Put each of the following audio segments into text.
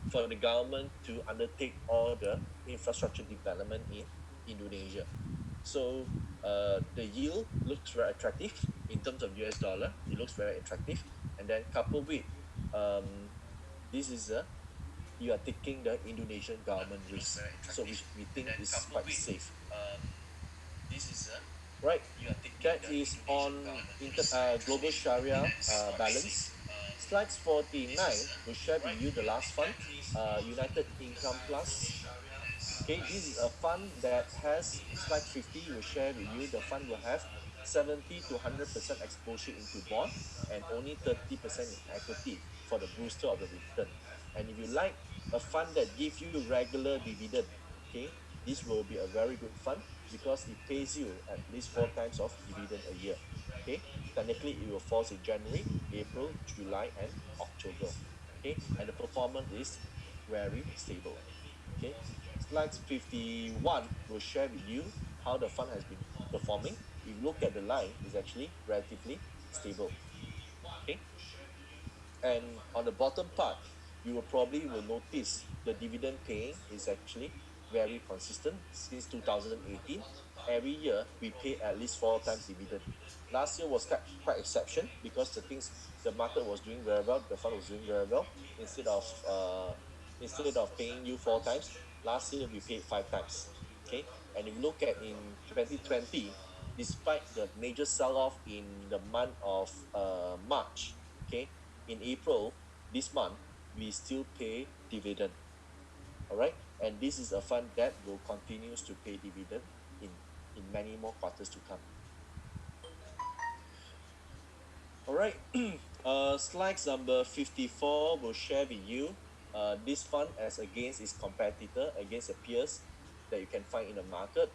for the government to undertake all the infrastructure development in Indonesia. So the yield looks very attractive in terms of US dollar. It looks very attractive, and then coupled with this is a you are taking the Indonesian government risk, so which we think is quite safe. This is a right. That is on global Sharia balance. Slides 49 will share with you the last fund, United Income Plus. Okay, this is a fund that has slide 50 will share with you the fund will have 70 to 100% exposure into bond and only 30% in equity for the booster of the return. And if you like a fund that gives you regular dividend, okay, this will be a very good fund because it pays you at least four times of dividend a year. Okay, technically it will fall in January, April, July, and October. Okay, and the performance is very stable. Okay, slides 51 will share with you how the fund has been performing. If you look at the line, it's actually relatively stable. Okay, and on the bottom part, you will probably will notice the dividend paying is actually very consistent since 2018. Every year we pay at least four times dividend. Last year was quite exception because the market was doing very well, the fund was doing very well. Instead of paying you four times, last year we paid five times. Okay, and if you look at in 2020, despite the major sell-off in the month of March, okay, in April this month, we still pay dividend. All right, and this is a fund that will continues to pay dividend in many more quarters to come. All right, slides number 54 will share with you this fund as against its competitor, against the peers that you can find in the market.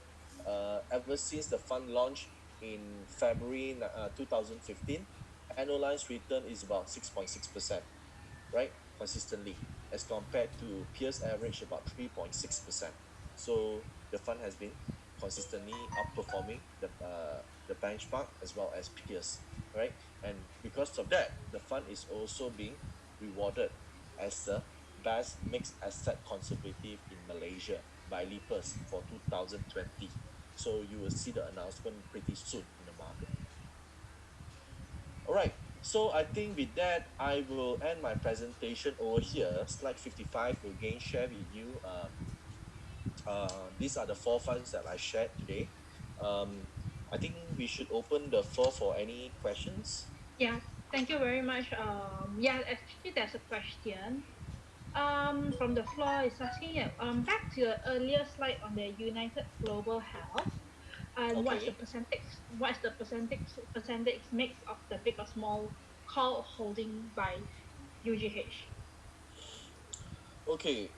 Ever since the fund launched in February 2015, annualized return is about 6.6%, right? Consistently, as compared to peers average about 3.6%. So the fund has been consistently outperforming the benchmark as well as peers, right? And because of that, the fund is also being rewarded as the best mixed asset conservative in Malaysia by Leapers for 2020. So you will see the announcement pretty soon in the market. All right. So I think with that, I will end my presentation over here. Slide 55 will again share with you. These are the four funds that I shared today. Um, I think we should open the floor for any questions. Yeah, thank you very much. Yeah, actually, there's a question. From the floor is asking you. Back to your earlier slide on the United Global Health. And Okay. What's the percentage mix of the big or small call holding by UGH? Okay.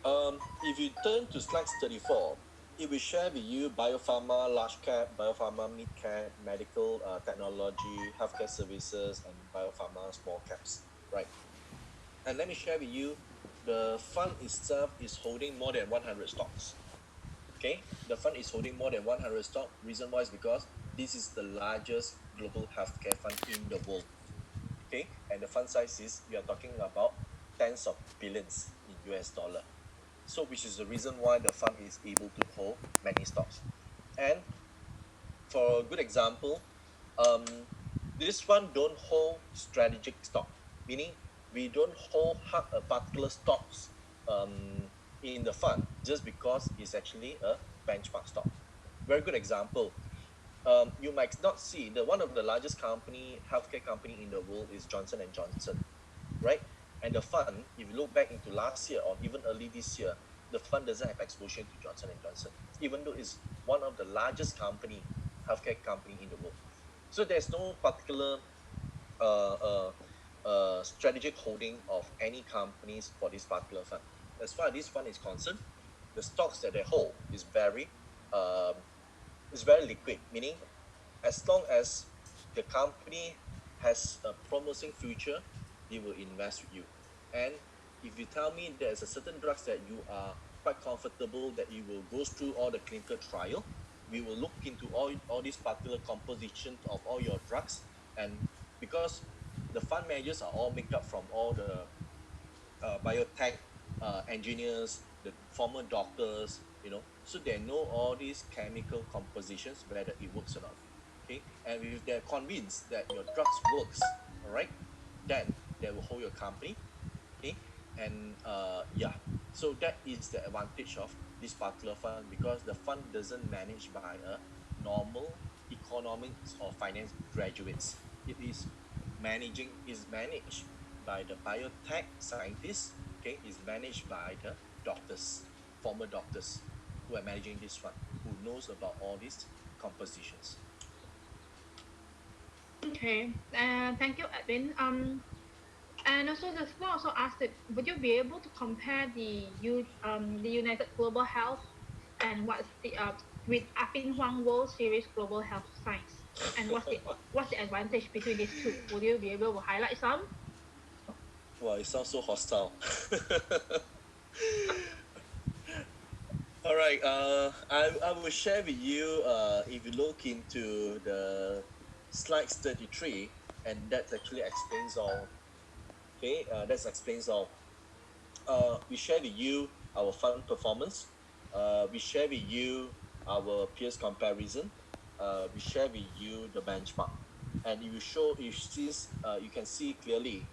If you turn to slide 34, it will share with you biopharma, large cap, biopharma, mid cap, medical technology, healthcare services, and biopharma small caps. Right. And let me share with you, the fund itself is holding more than 100 stocks. Okay, the fund is holding more than 100 stock. Reason why is because this is the largest global healthcare fund in the world. Okay, and the fund size is we are talking about tens of billions in US dollar. So which is the reason why the fund is able to hold many stocks. And for a good example, um, this fund don't hold strategic stock, meaning we don't hold a particular stocks in the fund just because it's actually a benchmark stock. Very good example. You might not see the one of the largest healthcare company in the world is Johnson and Johnson, right? And the fund, if you look back into last year or even early this year, the fund doesn't have exposure to Johnson and Johnson, even though it's one of the largest healthcare company in the world. So there's no particular uh, uh, strategic holding of any companies for this particular fund. As far as this fund is concerned, the stocks that they hold um, is very liquid, meaning as long as the company has a promising future, they will invest with you. And if you tell me there's a certain drugs that you are quite comfortable that you will go through all the clinical trial, we will look into all these particular compositions of all your drugs. And because the fund managers are all made up from all the biotech engineers, the former doctors, so they know all these chemical compositions, whether it works or not. Okay, and if they're convinced that your drugs works, all right, then they will hold your company. Okay, and yeah, so that is the advantage of this particular fund, because the fund doesn't manage by a normal economics or finance graduates. It is managed by the biotech scientists. Okay, is managed by the doctors, former doctors, who are managing this fund, who knows about all these compositions. Okay. Thank you, Edwin. And also the school also asked that would you be able to compare the United Global Health and what's the with Afin Huang World Series Global Health Science, and what's the advantage between these two? Would you be able to highlight some? Wow, it sounds so hostile. All right. I will share with you. If you look into the slides 33, and that actually explains all. Okay. That explains all. We share with you our fund performance. We share with you our peers comparison. We share with you the benchmark, and you show if since you can see clearly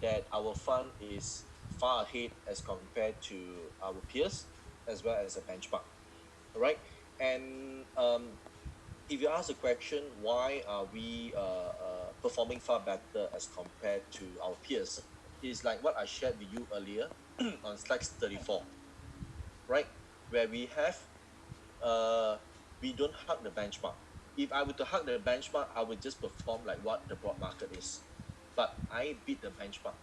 that our fund is far ahead as compared to our peers, as well as a benchmark. All right, and if you ask the question, why are we performing far better as compared to our peers, is like what I shared with you earlier on slide 34, right? Where uh, we don't hug the benchmark. If I were to hug the benchmark, I would just perform like what the broad market is. But I beat the benchmark.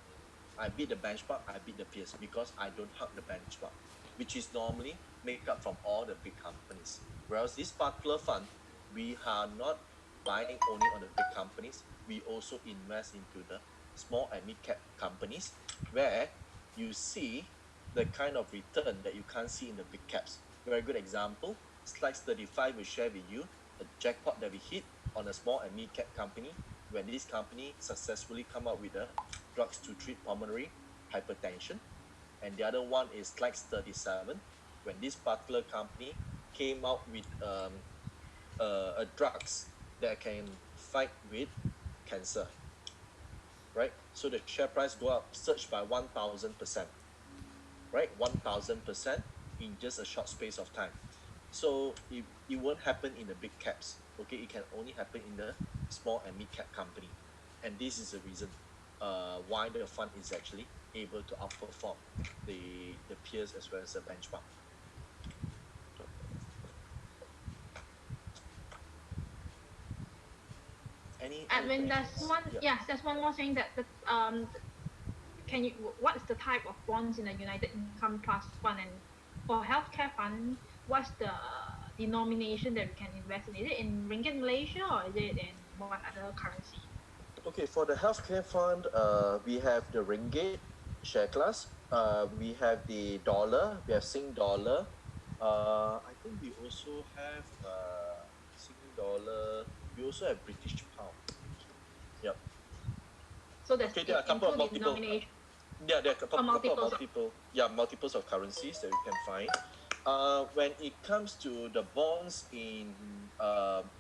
I beat the benchmark, I beat the peers, because I don't hug the benchmark, which is normally make up from all the big companies. Whereas this particular fund, we are not buying only on the big companies, we also invest into the small and mid cap companies, where you see the kind of return that you can't see in the big caps. Very good example, slides 35 will share with you a jackpot that we hit on a small and mid cap company, when this company successfully come up with a drugs to treat pulmonary hypertension. And the other one is slide 37, when this particular company came out with a drugs that can fight with cancer, right? So the share price go up, surge by 1,000%, right? 1,000% in just a short space of time. So it won't happen in the big caps. Okay, it can only happen in the small and mid cap company, and this is the reason why the fund is actually able to outperform the peers as well as the benchmark. Any Edwin, questions? Yeah. there's one more thing can you what is the type of bonds in the United Income Trust Fund, and for healthcare fund, what's the denomination that we can invest in? Is it in ringgit Malaysia or is it in what other currency? Okay, for the healthcare fund, we have the ringgit share class. We have the dollar. We have Sing dollar. I think we also have Sing dollar. We also have British pound. Yep. So there's Okay, there are a in couple two of multiple. denomination Yeah, there are a or couple of multiples of. multiple. Yeah, multiples of currencies that we can find. When it comes to the bonds in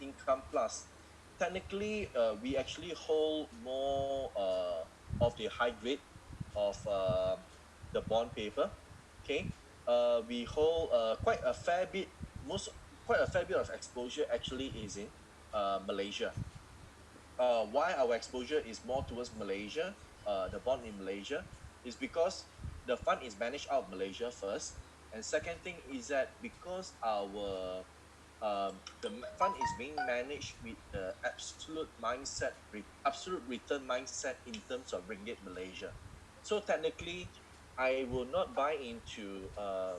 Income Plus, technically, we actually hold more of the high grade of the bond paper. Okay, we hold quite a fair bit. Quite a fair bit of exposure actually is in Malaysia. Why our exposure is more towards Malaysia, the bond in Malaysia, is because the fund is managed out of Malaysia first, and second thing is that because the fund is being managed with the absolute return mindset in terms of ringgit Malaysia. So technically, I will not buy into a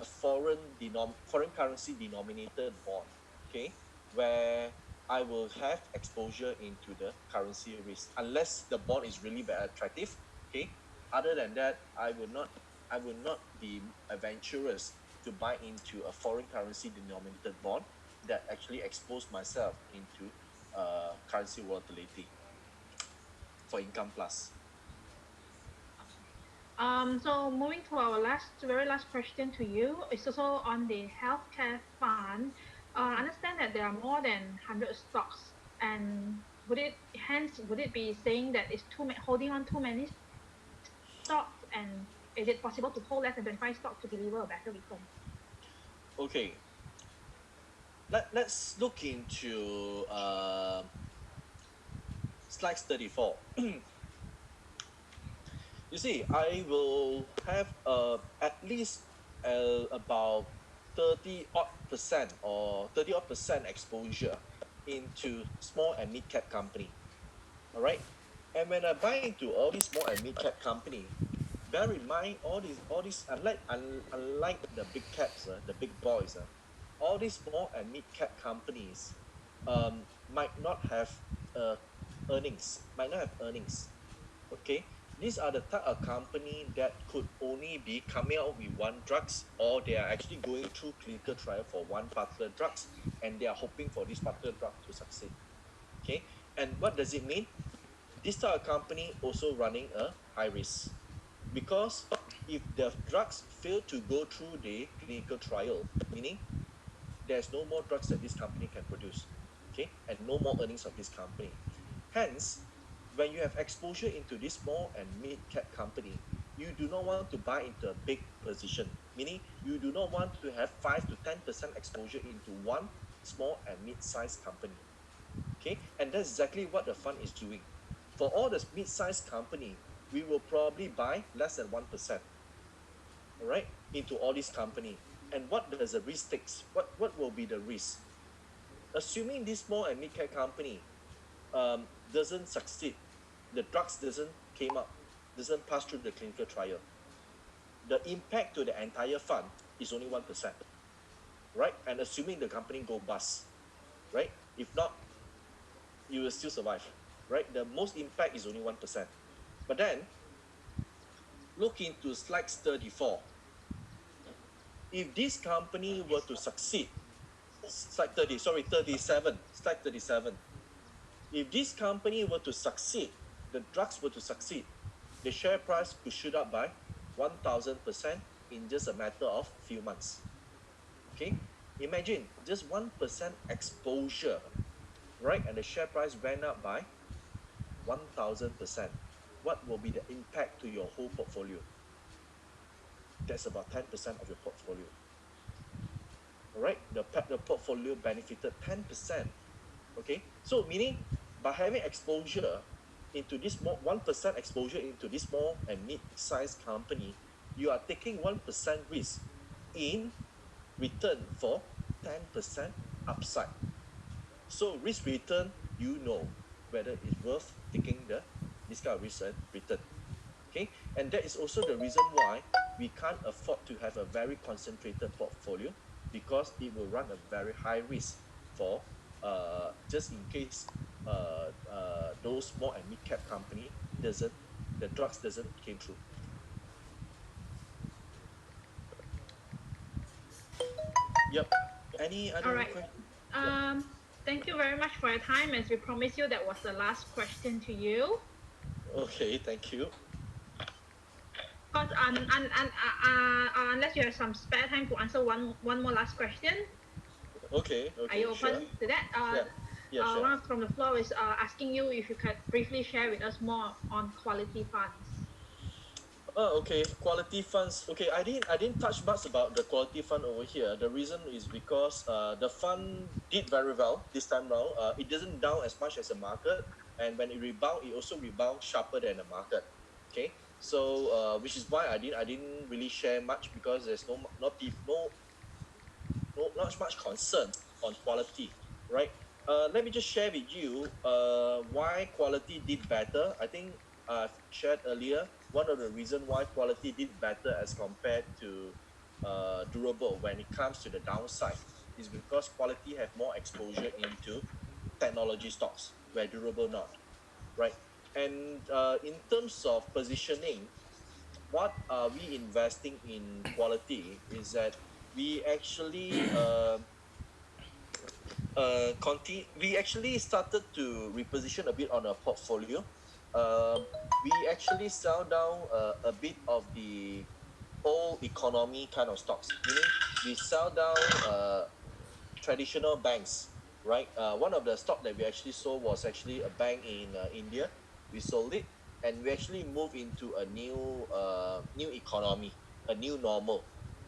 foreign currency denominated bond. Okay, where I will have exposure into the currency risk unless the bond is really very attractive. Okay. Other than that, I will not be adventurous to buy into a foreign currency denominated bond that actually expose myself into currency volatility for Income Plus. So moving to our very last question to you, it's also on the healthcare fund. I understand that there are more than 100 stocks, and would it be saying that it's holding on too many stocks, and is it possible to hold less than 25 stocks to deliver a better return? Okay, let's look into slides 34. You see, I will have at least about 30 odd percent or 30 odd percent exposure into small and mid cap company. All right. And when I buy into all these small and mid cap company, bear in mind all these unlike the big caps, the big boys, all these small and mid cap companies might not have uh, might not have earnings. Okay, these are the type of company that could only be coming out with one drugs, or they are actually going through clinical trial for one particular drugs, and they are hoping for this particular drug to succeed. Okay, and what does it mean? This type of company also running a high risk, because if the drugs fail to go through the clinical trial, meaning there's no more drugs that this company can produce, okay, and no more earnings of this company. Hence, when you have exposure into this small and mid cap company, you do not want to buy into a big position, meaning you do not want to have 5 to 10% exposure into one small and mid-sized company. Okay, and that's exactly what the fund is doing. For all the mid-sized company, we will probably buy less than 1%, all right, into all these company. And what does the risk takes? What will be the risk? Assuming this small and mid-cap company doesn't succeed, the drugs doesn't came up, doesn't pass through the clinical trial, the impact to the entire fund is only 1%, right? And assuming the company go bust, right? If not, you will still survive, right? The most impact is only 1%. But then look into slides 34. If this company were to succeed, slide 30, sorry, 37, slide 37. If this company were to succeed, the drugs were to succeed, the share price could shoot up by 1000% in just a matter of few months. Okay, imagine just 1% exposure, right? And the share price went up by 1000%. What will be the impact to your whole portfolio? That's about 10% of your portfolio. All right, the portfolio benefited 10%. Okay, so meaning by having exposure into this more 1% exposure into this small and mid-sized company, you are taking 1% risk in return for 10% upside. So risk return, you know whether it's worth taking the this kind of risk and return. Okay, and that is also the reason why we can't afford to have a very concentrated portfolio, because it will run a very high risk for just in case those small and mid cap company doesn't the drugs doesn't came through. Yep. Any All other right. question? Yep. Um, Thank you very much for your time. As we promised you, that was the last question to you. Okay, thank you. Because unless you have some spare time to answer one more last question, Okay, are you okay, sure. open to that? Yeah, yeah, sure. One from the floor is asking you if you could briefly share with us more on quality funds. Oh, okay. Quality funds. Okay, I didn't touch much about the quality fund over here. The reason is because the fund did very well this time round. It doesn't down as much as the market, and when it rebound, it also rebound sharper than the market. Okay, so which is why I didn't really share much, because there's not much concern on quality, right? Let me just share with you why quality did better. I think I've shared earlier one of the reasons why quality did better as compared to durable when it comes to the downside is because quality have more exposure into technology stocks where durable not, right? And in terms of positioning, what are we investing in quality is that we actually we actually started to reposition a bit on our portfolio. We actually sell down a bit of the old economy kind of stocks, meaning we sell down traditional banks, right? One of the stock that we actually sold was actually a bank in India. We sold it, and we actually moved into a new economy, a new normal.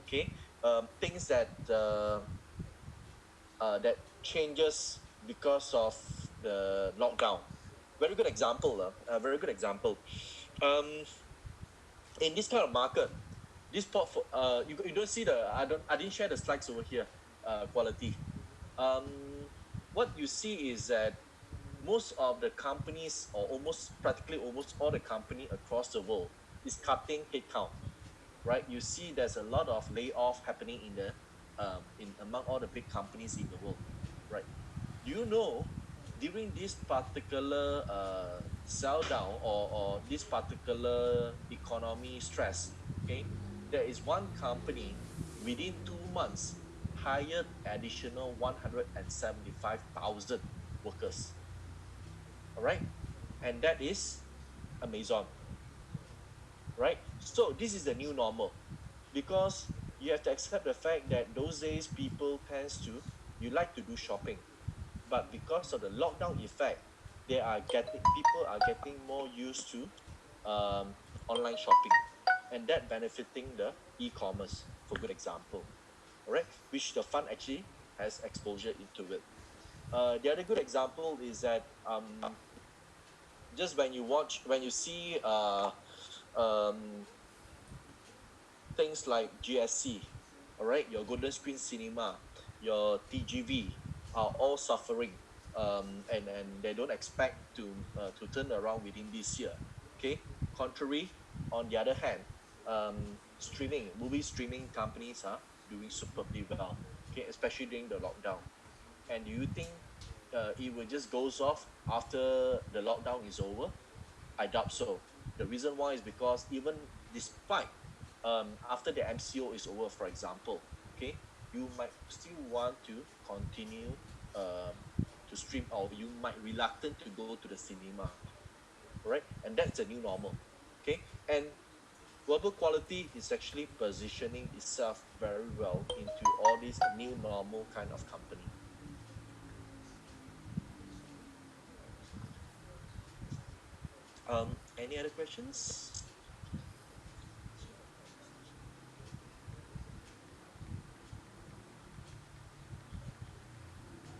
Okay, things that changes because of the lockdown. Very good example. A very good example. Um, in this kind of market, you don't see the I didn't share the slides over here. Quality. Um, what you see is that most of the companies, or almost practically almost all the company across the world, is cutting headcount. Right? You see, there's a lot of layoff happening in among all the big companies in the world. Right? Do you know, during this particular sell down, or this particular economy stress, okay, there is one company within 2 months hired additional 175,000 workers. All right, and that is Amazon. Right, so this is the new normal, because you have to accept the fact that those days people tends to, you like to do shopping, but because of the lockdown effect, people are getting more used to online shopping, and that benefiting the e-commerce, for good example. All right, which the fund actually has exposure into it. The other good example is that just when you see um, things like GSC, all right, your Golden Screen Cinema, your TGV are all suffering, and they don't expect to turn around within this year. Okay, contrary, on the other hand, movie streaming companies are doing superbly well. Okay, especially during the lockdown. And do you think it will just goes off after the lockdown is over? I doubt so. The reason why is because even despite after the MCO is over, for example, okay, you might still want to continue to stream, or you might reluctant to go to the cinema, right? And that's the new normal, okay? And global quality is actually positioning itself very well into all these new normal kind of company. Any other questions?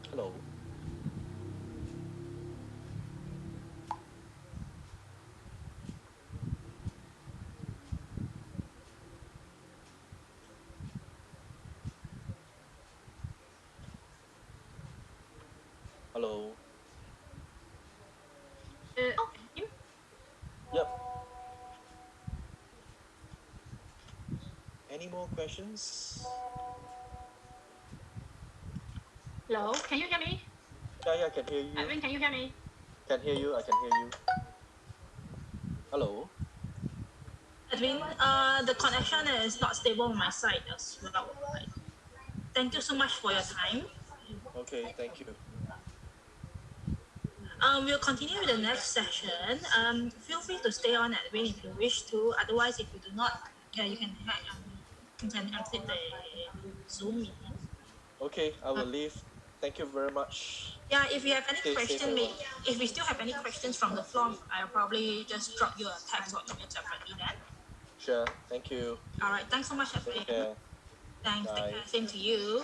Hello, hello. Okay. Yep. Any more questions? Hello, can you hear me? Yeah, I can hear you. Edwin, can you hear me? Can hear you. I can hear you. Hello. Edwin, the connection is not stable on my side as well. Like, thank you so much for your time. Okay, thank you. We'll continue with the next session. Feel free to stay on, Edwin, if you wish to. Otherwise, if you do not, yeah, you can exit the Zoom meeting. Okay, I Uh, will leave. Thank you very much. yeah, if you have any Stay safe, question, everyone. if we still have any questions from the floor, I'll probably just drop you a text or email separately then. Sure. Thank you. All right, thanks so much, Take Edwin. care. Thanks, take Bye. care. Same to you.